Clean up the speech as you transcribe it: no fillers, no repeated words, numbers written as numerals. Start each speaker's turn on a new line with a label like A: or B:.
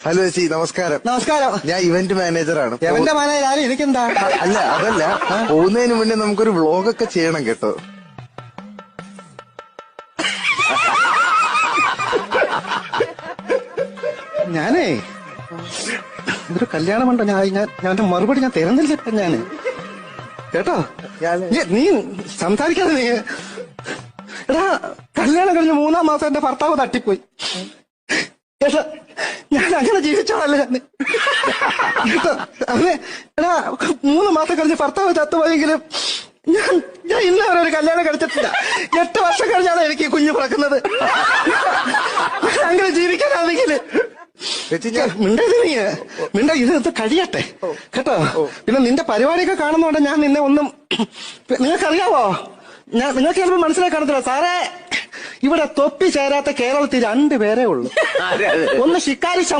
A: Hello ചേച്ചി, നമസ്കാരം.
B: നമസ്കാരം.
A: ഞാൻ ഇവന്റ് മാനേജറാണ്.
B: എവന്റെ മാനേജർ എനിക്കെന്താ?
A: അല്ല, അതല്ല, പോകുന്നതിന് മുന്നേ നമുക്കൊരു വ്ളോഗൊക്കെ ചെയ്യണം കേട്ടോ.
B: ഞാനേ ഇതൊരു കല്യാണമുണ്ടോ, ഞാൻ മറുപടി ഞാൻ തരുന്നില്ല. ഞാന് കേട്ടോ, നീ സംസാരിക്കാതെ നീ. എടാ, കല്യാണം കഴിഞ്ഞ് 3-ാം മാസം എന്റെ ഭർത്താവ് തട്ടിപ്പോയി. കേട്ടോ, ഞാൻ അങ്ങനെ ജീവിച്ചോളല്ലേ ഞാൻ. കേട്ടോ, അവനെ എടാ 3 മാസം കഴിഞ്ഞ് ഭർത്താവ് ചത്തുപോയെങ്കിലും ഞാൻ ഇന്ന് അവരെ ഒരു കല്യാണം കഴിച്ചിട്ടില്ല. 8 വർഷം കഴിഞ്ഞാണ് എനിക്ക് ഈ കുഞ്ഞ് പിറക്കുന്നത്. അങ്ങനെ ജീവിക്കാനാണെങ്കിൽ മിണ്ട, ഇത് കഴിയട്ടെ കേട്ടോ. പിന്നെ നിന്റെ പരിപാടിയൊക്കെ കാണുന്നോണ്ട് ഞാൻ നിന്നെ ഒന്നും, നിങ്ങൾക്കറിയാവോ, നിങ്ങൾക്ക് ചിലപ്പോൾ മനസ്സിലാക്കി കാണത്തില്ല സാറേ. ഇവിടെ തൊപ്പി ചേരാത്ത കേരളത്തിൽ 2 പേരേ ഉള്ളൂ. ഒന്ന് ശിക്കാരി ശംഭു